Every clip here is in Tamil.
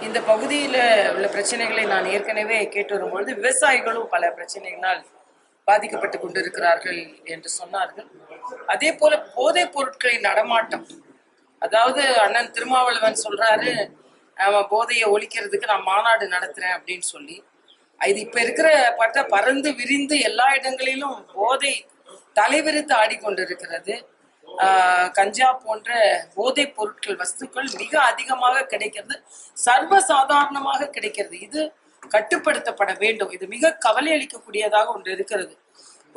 இந்த பகுதியில் உள்ள பிரச்சனைகளை நான் ஏற்கனவே கேட்டு வரும்பொழுது விவசாயிகளும் பல பிரச்சனைகளால் பாதிக்கப்பட்டு கொண்டிருக்கிறார்கள் என்று சொன்னார்கள். அதே போல போதைப் பொருட்களின் நடமாட்டம், அதாவது அண்ணன் திருமாவளவன் சொல்றாரு போதையை ஒழிக்கிறதுக்கு நான் மாநாடு நடத்துறேன் அப்படின்னு சொல்லி, இது இப்ப இருக்கிற பறந்து விரிந்து எல்லா இடங்களிலும் போதை தலைவிரித்து ஆடிக்கொண்டிருக்கிறது. கஞ்சா போன்ற போதைப் பொருட்கள் வஸ்துக்கள் மிக அதிகமாக கிடைக்கிறது, சர்வசாதாரணமாக கிடைக்கிறது. இது கட்டுப்படுத்தப்பட வேண்டும். இது மிக கவலை அளிக்கக்கூடியதாக ஒன்று இருக்கிறது.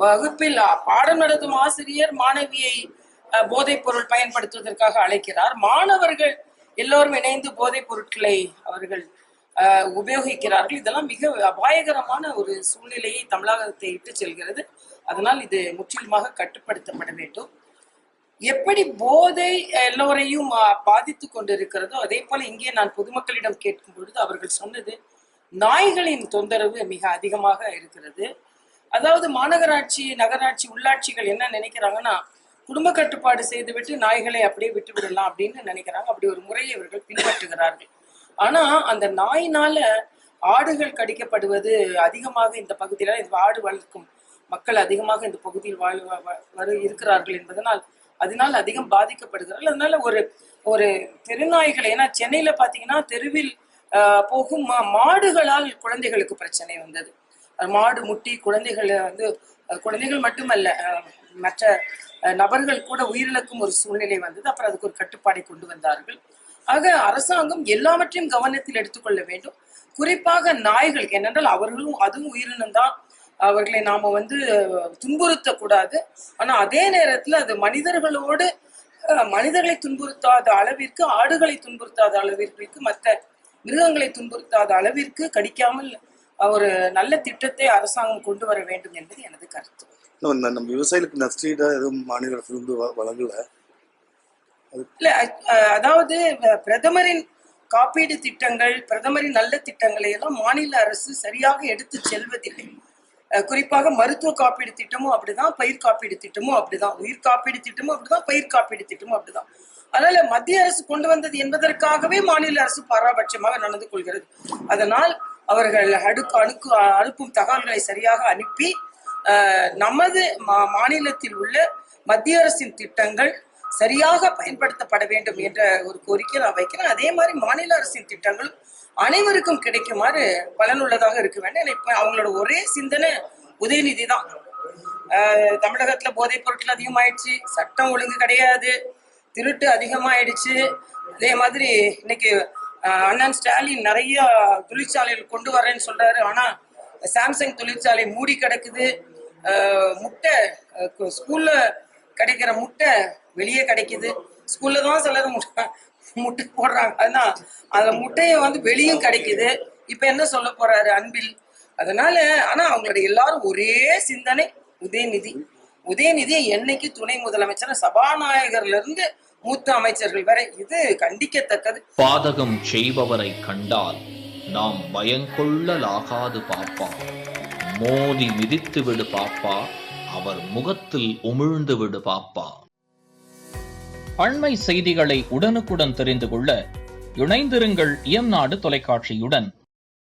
வகுப்பில் பாடம் நடத்தும் ஆசிரியர் மாணவியை போதைப் பொருள் பயன்படுத்துவதற்காக அழைக்கிறார். மாணவர்கள் எல்லோரும் இணைந்து போதைப் பொருட்களை அவர்கள் உபயோகிக்கிறார்கள். இதெல்லாம் மிக அபாயகரமான ஒரு சூழ்நிலையை தமிழகத்தை இட்டு செல்கிறது. அதனால் இது முற்றிலுமாக கட்டுப்படுத்தப்பட வேண்டும். எப்படி போதை எல்லோரையும் பாதித்து கொண்டிருக்கிறதோ அதே போல இங்கே நான் பொதுமக்களிடம் கேட்கும் பொழுது அவர்கள் சொன்னது நாய்களின் தொந்தரவு மிக அதிகமாக இருக்கிறது. அதாவது மாநகராட்சி, நகராட்சி, உள்ளாட்சிகள் என்ன நினைக்கிறாங்கன்னா, குடும்ப கட்டுப்பாடு செய்துவிட்டு நாய்களை அப்படியே விட்டு விடலாம் அப்படின்னு நினைக்கிறாங்க. அப்படி ஒரு முறையை இவர்கள் பின்பற்றுகிறார்கள். ஆனா அந்த நாயினால ஆடுகள் கடிக்கப்படுவது அதிகமாக இந்த பகுதியில், இந்த ஆடு வளர்க்கும் மக்கள் அதிகமாக இந்த பகுதியில் இருக்கிறார்கள் என்பதனால் அதனால் அதிகம் பாதிக்கப்படுகிறார்கள். அதனால ஒரு தெருநாய்களை, ஏன்னா சென்னையில பாத்தீங்கன்னா தெருவில் போகும் மாடுகளால் குழந்தைகளுக்கு பிரச்சனை வந்தது. மாடு முட்டி குழந்தைகள் மட்டுமல்ல, மற்ற நபர்கள் கூட உயிரிழக்கும் ஒரு சூழ்நிலை வந்தது. அப்புறம் அதுக்கு ஒரு கட்டுப்பாடை கொண்டு வந்தார்கள். ஆக அரசாங்கம் எல்லாவற்றையும் கவனத்தில் எடுத்துக்கொள்ள வேண்டும். குறிப்பாக நாய்களுக்கு, என்னென்றால் அவர்களும் அதுவும் உயிரினம்தான், அவர்களை நாம துன்புறுத்த கூடாது. ஆனா அதே நேரத்துல அது மனிதர்களை துன்புறுத்தாத அளவிற்கு, ஆடுகளை துன்புறுத்தாத அளவிற்கு, மற்ற மிருகங்களை துன்புறுத்தாத அளவிற்கு கடிக்காமல் ஒரு நல்ல திட்டத்தை அரசாங்கம் கொண்டு வர வேண்டும் என்பது எனது கருத்து. நம்ம விவசாயிகளுக்கு நஷ்டஈடா எதுவும் மாநில அரசு வழங்கல. இல்ல, அதாவது பிரதமரின் காப்பீடு திட்டங்கள், பிரதமரின் நல்ல திட்டங்களை எல்லாம் மாநில அரசு சரியாக எடுத்து செல்வதில்லை. குறிப்பாக மருத்துவ காப்பீடு திட்டமும் அப்படிதான், பயிர் காப்பீடு திட்டமும் அப்படிதான், உயிர் காப்பீடு திட்டமும் அப்படிதான், பயிர் காப்பீடு திட்டமும் அப்படிதான். அதனால மத்திய அரசு கொண்டு வந்தது என்பதற்காகவே மாநில அரசு பாராபட்சமாக நடந்து கொள்கிறது. அதனால் அவர்கள் அனுப்பும் தகவல்களை சரியாக அனுப்பி நமது மாநிலத்தில் உள்ள மத்திய அரசின் திட்டங்கள் சரியாக பயன்படுத்தப்பட வேண்டும் என்ற ஒரு கோரிக்கை நான் வைக்கிறேன். அதே மாதிரி மாநில அரசின் திட்டங்கள் அனைவருக்கும் கிடைக்குமாறு பலனுள்ளதாக இருக்க வேண்டும். இப்ப அவங்களோட ஒரே சிந்தனை உதயநிதி தான். தமிழகத்துல போதைப் பொருட்கள் அதிகமாயிடுச்சு, சட்டம் ஒழுங்கு கிடையாது, திருட்டு அதிகமாயிடுச்சு. அதே மாதிரி இன்னைக்கு அண்ணன் ஸ்டாலின் நிறைய தொழிற்சாலைகள் கொண்டு வரேன்னு சொல்றாரு. ஆனா சாம்சங் தொழிற்சாலை மூடி கிடக்குது. முட்டை ஸ்கூல்ல கிடைக்கிற முட்டை வெளியே கிடைக்குது. ஸ்கூல்ல தான் சிலர் முட்டை போடுறாங்க, ஆனா அந்த முட்டையை வெளியும் கிடைக்குது. இப்ப என்ன சொல்ல போறாரு அன்பில்? அதனால ஆனா அவங்களுடைய எல்லாரும் ஒரே சிந்தனை உதயநிதி என்னைக்கு துணை முதலமைச்சர், சபாநாயகர்ல இருந்து மூத்த அமைச்சர்கள் வரை, இது கண்டிக்கத்தக்கது. பாதகம் செய்பவரை கண்டால் நாம் பயங்கொள்ளலாகாது பாப்பா, மோதி மிதித்து விடு பாப்பா, அவர் முகத்தில் உமிழ்ந்து விடு பாப்பா. அண்மை செய்திகளை உடனுக்குடன் தெரிந்து கொள்ள இணைந்திருங்கள் இயம்நாடு தொலைக்காட்சியுடன்.